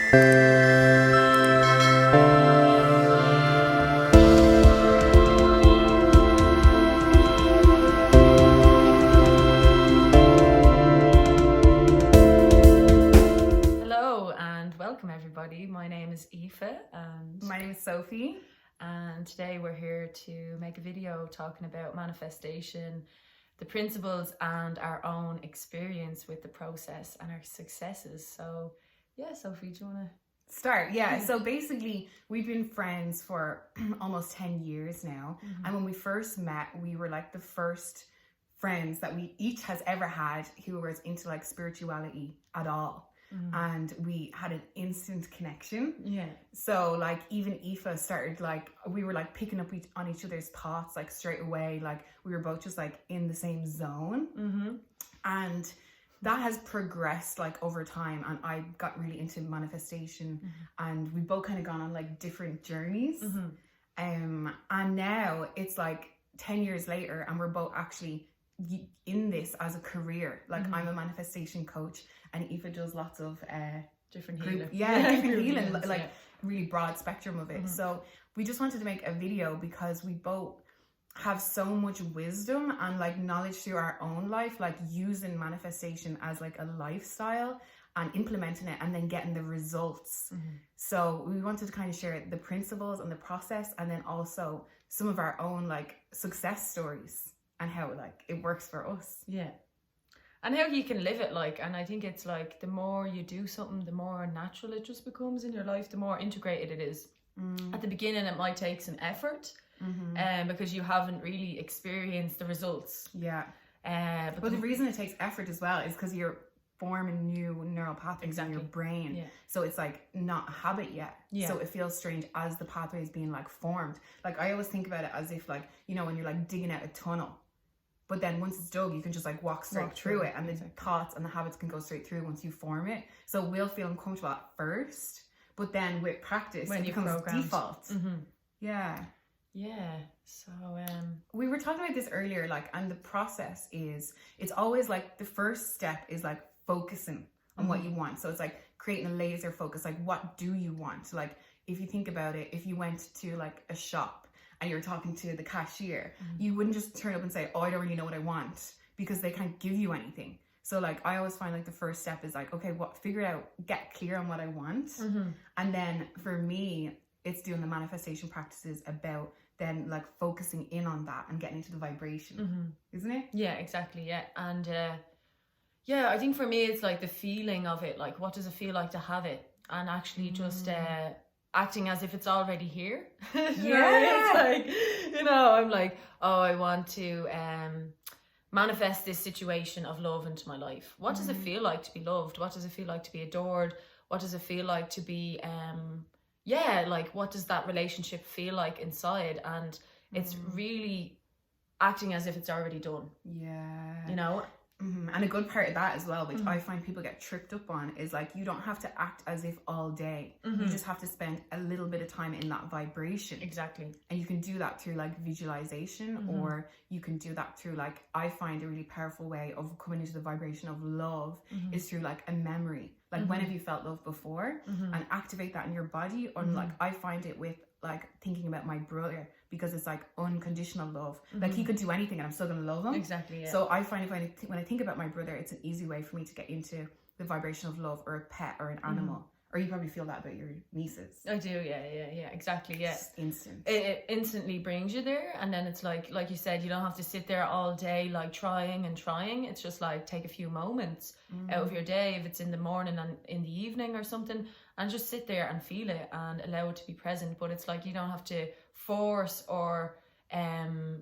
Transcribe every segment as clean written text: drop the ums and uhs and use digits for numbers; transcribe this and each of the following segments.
Hello and welcome everybody. My name is Aoife and my name is Sophie, and today we're here to make a video talking about manifestation, the principles and our own experience with the process and our successes. So yeah, Sophie, do you want to start? Yeah. So basically, we've been friends for almost 10 years now. Mm-hmm. And when we first met, we were like the first friends that we each has ever had who was into like spirituality at all. Mm-hmm. And we had an instant connection. Yeah. So like even Aoife started like, we were like picking up on each other's thoughts like straight away. Like we were both just like in the same zone. Mm-hmm. And that has progressed like over time, and I got really into manifestation. Mm-hmm. And we both kind of gone on like different journeys. Mm-hmm. And now it's like 10 years later and we're both actually in this as a career. Like mm-hmm. I'm a manifestation coach and Aoife does lots of different healing. Different healing, like really broad spectrum of it. Mm-hmm. So we just wanted to make a video because we both have so much wisdom and like knowledge through our own life, like using manifestation as like a lifestyle and implementing it and then getting the results. Mm-hmm. So we wanted to kind of share the principles and the process, and then also some of our own like success stories and how like it works for us. Yeah. And how you can live it, like, and I think it's like the more you do something, the more natural it just becomes in your life, the more integrated it is. At the beginning it might take some effort. Mm-hmm. Because you haven't really experienced the results. Yeah. But the reason it takes effort as well is because you're forming new neural pathways in your brain. Yeah. So it's like not a habit yet. Yeah. So it feels strange as the pathway is being like formed. Like I always think about it as if like, you know, when you're like digging out a tunnel, but then once it's dug, you can just like walk straight through it, and the thoughts and the habits can go straight through once you form it. So we'll feel uncomfortable at first, but then with practice, when it becomes default. Mm-hmm. Yeah. Yeah. So we were talking about this earlier, like, and the process is, it's always like the first step is like focusing on mm-hmm. what you want. So it's like creating a laser focus, like what do you want? Like if you think about it, if you went to like a shop and you're talking to the cashier, mm-hmm. you wouldn't just turn up and say, oh, I don't really know what I want, because they can't give you anything. So like I always find like the first step is like, okay, figure it out, get clear on what I want. Mm-hmm. And then for me, it's doing the manifestation practices about then like focusing in on that and getting into the vibration. Mm-hmm. Isn't it? Yeah, exactly. Yeah. And yeah, I think for me it's like the feeling of it, like what does it feel like to have it, and actually just acting as if it's already here. Yeah. It's like, you know, I'm like, oh, I want to manifest this situation of love into my life. What does it feel like to be loved? What does it feel like to be adored? What does it feel like to be like what does that relationship feel like inside? And it's really acting as if it's already done. Yeah. You know? Mm-hmm. And a good part of that as well, which I find people get tripped up on, is like you don't have to act as if all day. Mm-hmm. You just have to spend a little bit of time in that vibration. Exactly. And you can do that through like visualization, or you can do that through like, I find a really powerful way of coming into the vibration of love is through like a memory. Like when have you felt love before? And activate that in your body. Or like I find it with like thinking about my brother, because it's like unconditional love. Like he could do anything and I'm still gonna love him. Exactly. Yeah. So I find when I think about my brother, it's an easy way for me to get into the vibration of love, or a pet, or an animal. Or you probably feel that about your nieces. I do. Yeah, exactly. Yeah. It's instant. It instantly brings you there, and then it's like you said, you don't have to sit there all day like trying. It's just like take a few moments out of your day, if it's in the morning and in the evening or something, and just sit there and feel it and allow it to be present. But it's like you don't have to force or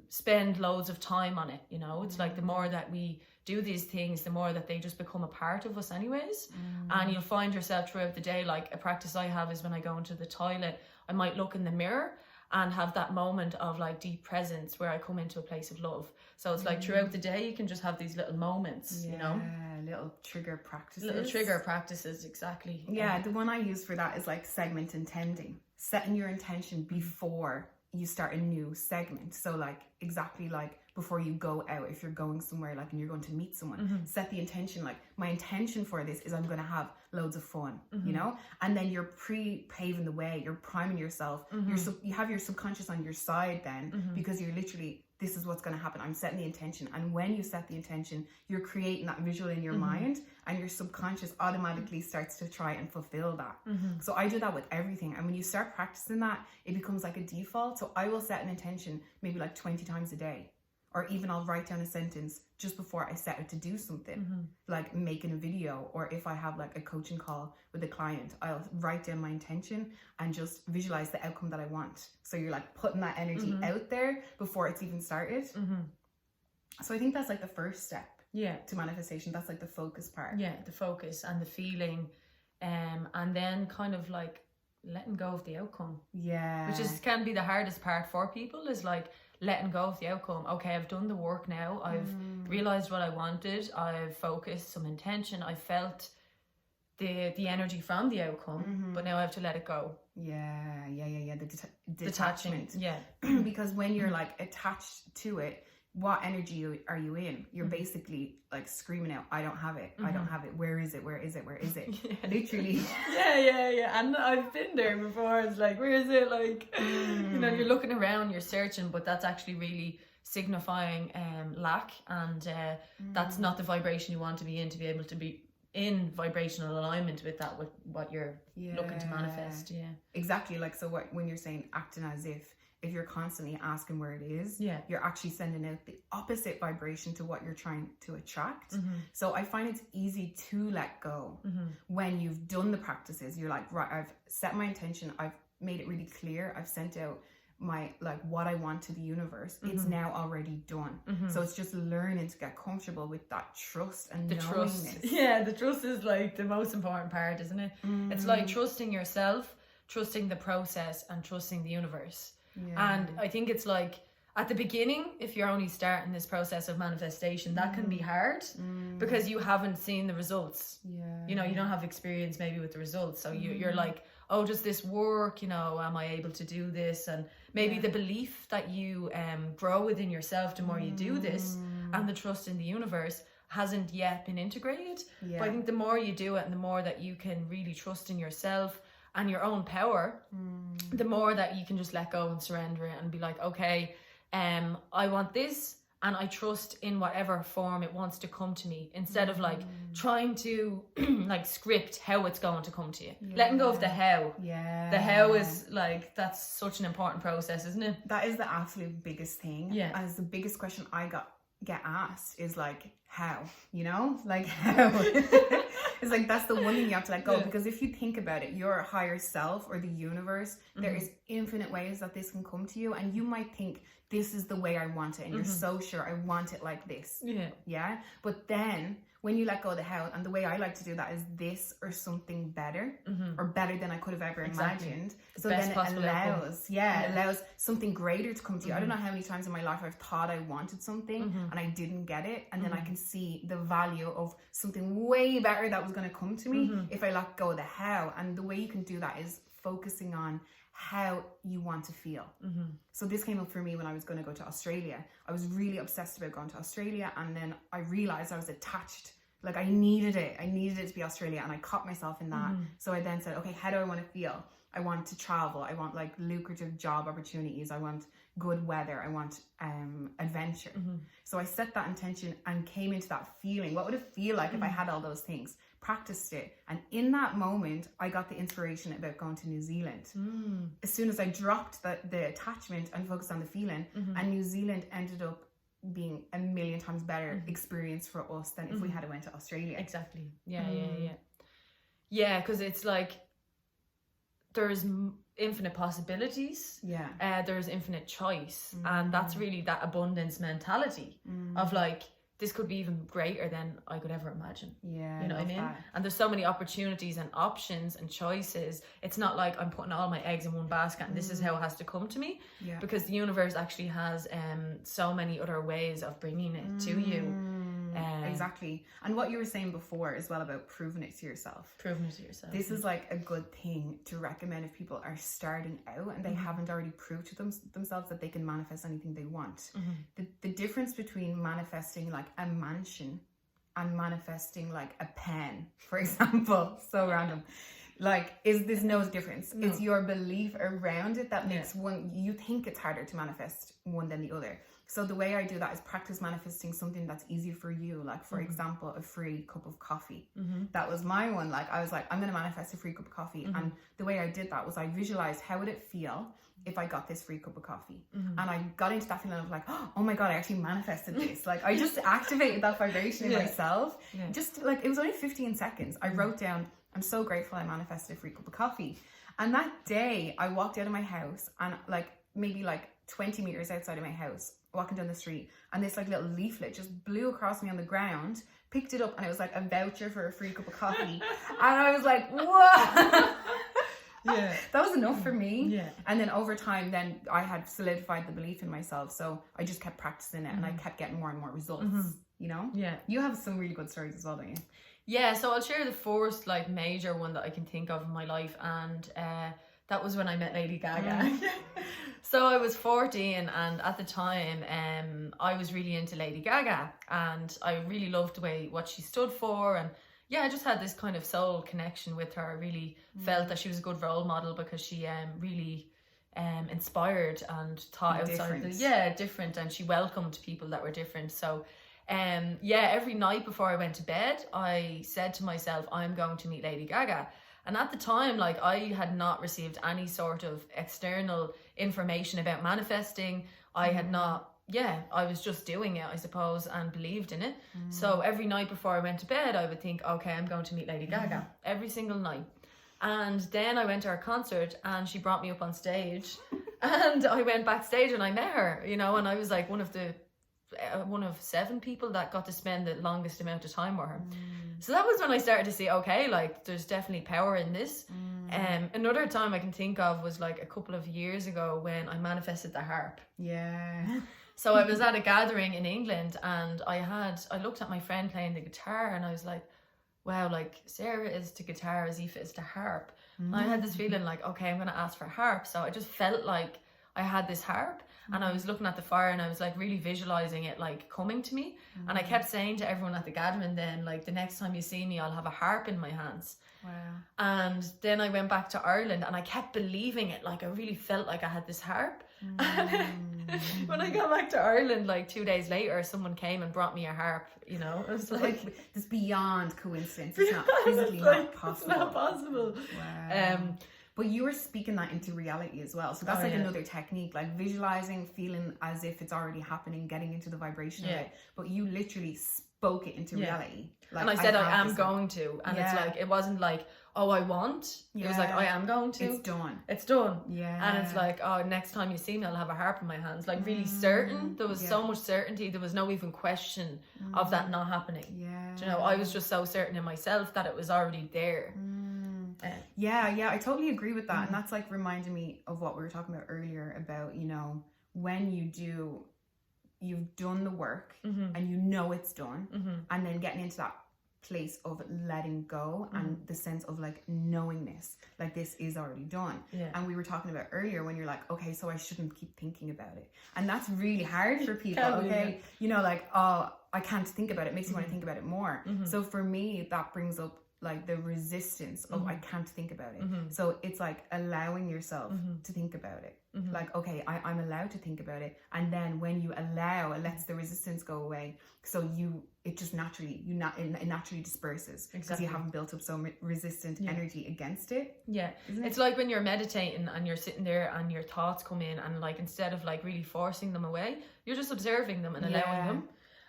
spend loads of time on it, you know. It's like the more that we do these things, the more that they just become a part of us anyways. And you'll find yourself throughout the day, like a practice I have is when I go into the toilet, I might look in the mirror and have that moment of like deep presence where I come into a place of love. So it's like throughout the day you can just have these little moments, you know, little trigger practices. Exactly. Yeah, the one I use for that is like segment intending, setting your intention before you start a new segment. So like exactly like before you go out. If you're going somewhere like and you're going to meet someone, set the intention, like my intention for this is I'm going to have loads of fun, you know, and then you're paving the way, you're priming yourself, you have your subconscious on your side then, because you're literally, this is what's going to happen. I'm setting the intention. And when you set the intention, you're creating that visual in your mind, and your subconscious automatically starts to try and fulfill that. So I do that with everything. And when you start practicing that, it becomes like a default. So I will set an intention maybe like 20 times a day. Or even I'll write down a sentence just before I set out to do something, like making a video, or if I have like a coaching call with a client, I'll write down my intention and just visualize the outcome that I want. So you're like putting that energy out there before it's even started. So I think that's like the first step to manifestation. That's like the focus part. Yeah, the focus and the feeling, and then kind of like letting go of the outcome. Yeah. Which can be the hardest part for people, is like letting go of the outcome. Okay, I've done the work now. I've realized what I wanted. I've focused some intention. I felt the energy from the outcome, but now I have to let it go. Yeah. The Detachment. Yeah. Because when you're like attached to it, what energy are you in? You're basically like screaming out, I don't have it. I don't have it. Where is it? Where is it? Where is it? Literally. Yeah. And I've been there before. It's like, where is it? Like, you know, you're looking around, you're searching, but that's actually really signifying lack. And that's not the vibration you want to be able to be in vibrational alignment with that, with what you're looking to manifest. Yeah. Exactly. Like, so when you're saying acting as if you're constantly asking where it is, you're actually sending out the opposite vibration to what you're trying to attract. So I find it's easy to let go when you've done the practices. You're like, right, I've set my intention, I've made it really clear, I've sent out my, like, what I want to the universe. It's now already done. So it's just learning to get comfortable with that trust and the knowingness. Trust. Yeah, the trust is like the most important part, isn't it? It's like trusting yourself, trusting the process, and trusting the universe. And I think it's like at the beginning, if you're only starting this process of manifestation, that can be hard because you haven't seen the results. You know, you don't have experience maybe with the results. So you're like, oh, does this work? You know, am I able to do this? And maybe the belief that you grow within yourself the more you do this, and the trust in the universe hasn't yet been integrated. But I think the more you do it and the more that you can really trust in yourself and your own power, the more that you can just let go and surrender it and be like, okay, I want this, and I trust in whatever form it wants to come to me, instead of like trying to like script how it's going to come to you. Letting go of the how. The how is like, that's such an important process, isn't it? That is the absolute biggest thing. As the biggest question I get asked is like, how, you know, like how. It's like, that's the one thing you have to let go, because if you think about it, your higher self or the universe, there is infinite ways that this can come to you, and you might think this is the way I want it, and you're so sure I want it like this. But then when you let go of the how, and the way I like to do that is this or something better, or better than I could have ever imagined. So then it allows, it allows something greater to come to you. I don't know how many times in my life I've thought I wanted something and I didn't get it, and then I can see the value of something way better that was going to come to me if I let go of the how. And the way you can do that is focusing on how you want to feel. So this came up for me when I was going to go to Australia. I was really obsessed about going to Australia, and then I realized I was attached. Like, I needed it to be Australia, and I caught myself in that. So I then said, okay, how do I want to feel? I want to travel. I want like lucrative job opportunities. I want good weather. I want adventure. So I set that intention and came into that feeling. What would it feel like if I had all those things? Practiced it, and in that moment I got the inspiration about going to New Zealand. As soon as I dropped the attachment and focused on the feeling, and New Zealand ended up being a million times better experience for us than if we had went to Australia. Exactly. Yeah, because it's like there's infinite possibilities. There's infinite choice, and that's really that abundance mentality of like, this could be even greater than I could ever imagine. You know what I mean? And there's so many opportunities and options and choices. It's not like I'm putting all my eggs in one basket and this is how it has to come to me. Because the universe actually has so many other ways of bringing it to you. Exactly. And what you were saying before as well about proving it to yourself. This is like a good thing to recommend if people are starting out and they haven't already proved to themselves that they can manifest anything they want. The difference between manifesting like a mansion and manifesting like a pen, for example, so random, like there's no difference. It's your belief around it that makes one, you think it's harder to manifest one than the other. So the way I do that is practice manifesting something that's easy for you. Like, for example, a free cup of coffee. That was my one. Like, I was like, I'm going to manifest a free cup of coffee. And the way I did that was I visualized how would it feel if I got this free cup of coffee. And I got into that feeling of like, oh my God, I actually manifested this. Like, I just activated that vibration in myself. Just like, it was only 15 seconds. I wrote down, I'm so grateful I manifested a free cup of coffee. And that day I walked out of my house and like maybe like 20 meters outside of my house, walking down the street, and this like little leaflet just blew across me on the ground, picked it up, and it was like a voucher for a free cup of coffee. And I was like, whoa. That was enough for me. And then over time, then I had solidified the belief in myself, so I just kept practicing it and I kept getting more and more results. You know? You have some really good stories as well, don't you? Yeah, so I'll share the first like major one that I can think of in my life, and that was when I met Lady Gaga. So I was 14, and at the time I was really into Lady Gaga, and I really loved the way what she stood for, and yeah, I just had this kind of soul connection with her. I really felt that she was a good role model because she really inspired and thought outside different, and she welcomed people that were different. So every night before I went to bed, I said to myself, I'm going to meet Lady Gaga. And at the time, like, I had not received any sort of external information about manifesting. I had not, I was just doing it, I suppose, and believed in it. So every night before I went to bed, I would think, okay, I'm going to meet Lady Gaga every single night. And then I went to her concert and she brought me up on stage and I went backstage and I met her, you know, and I was like one of 7 people that got to spend the longest amount of time with her. So that was when I started to see, okay, like there's definitely power in this. Another time I can think of was like a couple of years ago when I manifested the harp. So I was at a gathering in England and I looked at my friend playing the guitar and I was like, wow, like Sarah is to guitar as Aoife is to harp. And I had this feeling like, okay, I'm going to ask for harp. So I just felt like I had this harp. And I was looking at the fire and I was like really visualizing it like coming to me. And I kept saying to everyone at the gathering then, like, the next time you see me, I'll have a harp in my hands. Wow. And then I went back to Ireland and I kept believing it. Like, I really felt like I had this harp. When I got back to Ireland, like 2 days later, someone came and brought me a harp, you know. It was like it's beyond coincidence. It's not physically not possible. It's not possible. Wow. But you were speaking that into reality as well. So that's another technique, like visualizing, feeling as if it's already happening, getting into the vibration of it. But you literally spoke it into reality. Like, and I said, I am going to. And it's like, it wasn't like, oh, I want. It was like, I am going to. It's done. It's done. Yeah. And it's like, oh, next time you see me, I'll have a harp in my hands. Like, really certain. There was so much certainty. There was no even question of that not happening. Yeah. Do you know, I was just so certain in myself that it was already there. Yeah, I totally agree with that. And that's like reminding me of what we were talking about earlier about, you know, when you've done the work and you know it's done, and then getting into that place of letting go and the sense of like knowingness, like this is already done. And we were talking about earlier when you're like, okay, so I shouldn't keep thinking about it. And that's really hard for people. You know, like, oh, I can't think about it. It makes you want to think about it more. So for me, that brings up like the resistance of I can't think about it. So it's like allowing yourself to think about it. Like, okay, I'm allowed to think about it. And then when you allow, it lets the resistance go away. So it naturally disperses because you haven't built up so resistant energy against it. It's like when you're meditating and you're sitting there and your thoughts come in, and like instead of like really forcing them away, you're just observing them and allowing them.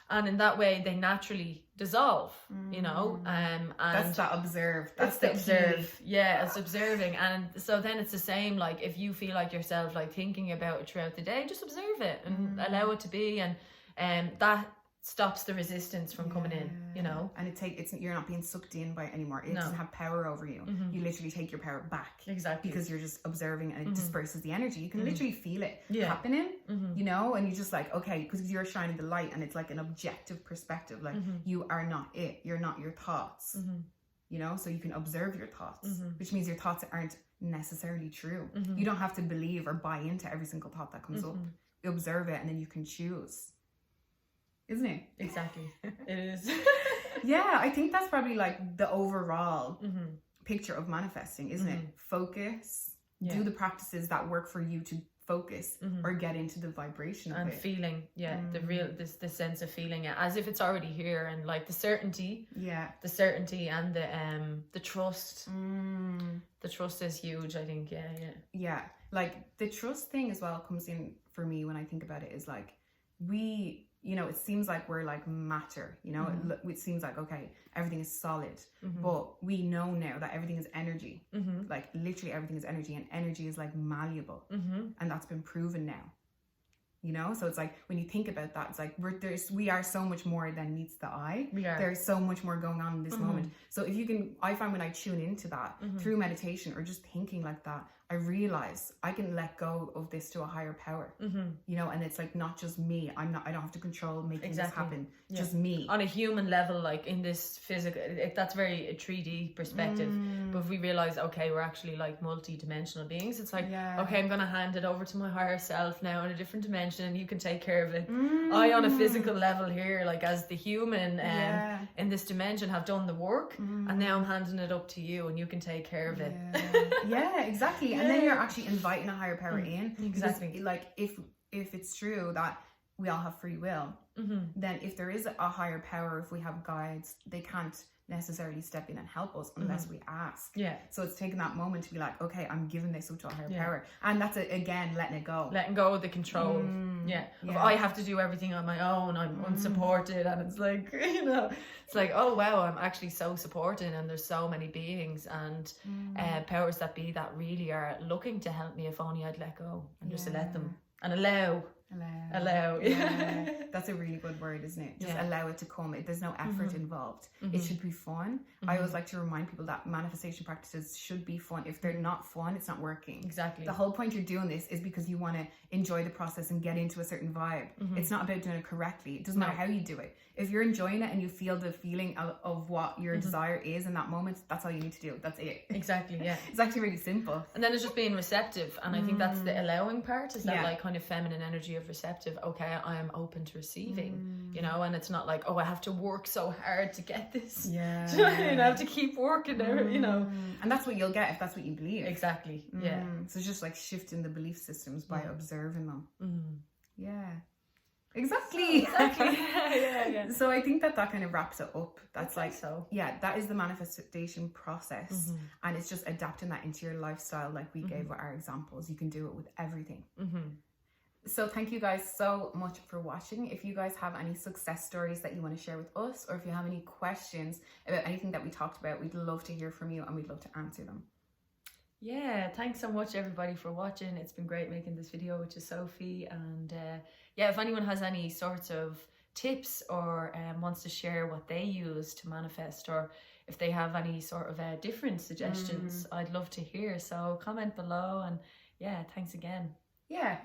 And in that way, they naturally dissolve, you know. And that's that observe. That's the observe. Yeah, it's observing. And so then it's the same, like if you feel like yourself like thinking about it throughout the day, just observe it and allow it to be. And that stops the resistance from coming in, you know. And you're not being sucked in by it anymore. It doesn't have power over you. You literally take your power back. Exactly. Because you're just observing, and it disperses the energy. You can literally feel it happening, you know, and you're just like, okay, because you're shining the light, and it's like an objective perspective. Like, you are not it. You're not your thoughts, you know, so you can observe your thoughts, which means your thoughts aren't necessarily true. You don't have to believe or buy into every single thought that comes up. You observe it, and then you can choose. Isn't it? Exactly. It is. Yeah, I think that's probably like the overall picture of manifesting, isn't it? Focus, do the practices that work for you to focus or get into the vibration of and it. Feeling, the sense of feeling it as if it's already here, and like the certainty and the trust. The trust is huge, I think. Yeah, like the trust thing as well comes in for me when I think about it, is like, we, you know, it seems like we're like matter, you know, it seems like, okay, everything is solid, but we know now that everything is energy. Like literally everything is energy, and energy is like malleable, and that's been proven now, you know. So it's like, when you think about that, it's like we are so much more than meets the eye. There's so much more going on in this moment. So if you can, I find when I tune into that through meditation or just thinking like that, I realize I can let go of this to a higher power, you know, and it's like not just me. I don't have to control making this happen. Just me on a human level, like in this physical. That's very a 3D perspective. But if we realize, okay, we're actually like multi-dimensional beings, it's like, okay, I'm gonna hand it over to my higher self now in a different dimension, and you can take care of it. I, on a physical level here, like as the human in this dimension, have done the work, and now I'm handing it up to you, and you can take care of it. Yeah, exactly. And then you're actually inviting a higher power in. Exactly. Because, like, if it's true that we all have free will, then if there is a higher power, if we have guides, they can't necessarily step in and help us unless we ask. So it's taking that moment to be like, okay, I'm giving this up to a higher power, and that's again letting it go, letting go of the control. Of, I have to do everything on my own, I'm unsupported, and it's like, you know, it's like, oh wow, I'm actually so supported, and there's so many beings and powers that be that really are looking to help me, if only I'd let go and just let them and allow. Yeah. That's a really good word, isn't it? Just allow it to come. There's no effort involved. It should be fun. I always like to remind people that manifestation practices should be fun. If they're not fun, it's not working. Exactly. The whole point you're doing this is because you want to enjoy the process and get into a certain vibe. It's not about doing it correctly. It doesn't matter how you do it. If you're enjoying it and you feel the feeling of what your desire is in that moment, that's all you need to do. That's it. Exactly. Yeah. It's actually really simple. And then it's just being receptive, and I think that's the allowing part, is that like kind of feminine energy of receptive. Okay, I am open to receiving, you know, and it's not like, oh, I have to work so hard to get this. Do you know what I mean? I have to keep working there, you know. And that's what you'll get if that's what you believe. Exactly. Yeah. So it's just like shifting the belief systems by observing them. Yeah. Exactly. So I think that kind of wraps it up. That's like, that is the manifestation process, and it's just adapting that into your lifestyle, like we gave with our examples. You can do it with everything. So thank you guys so much for watching. If you guys have any success stories that you want to share with us, or if you have any questions about anything that we talked about, we'd love to hear from you, and we'd love to answer them. Yeah, thanks so much everybody for watching. It's been great making this video, which is Sophie, and if anyone has any sorts of tips or wants to share what they use to manifest, or if they have any sort of different suggestions, I'd love to hear. So comment below, and thanks again. Yeah.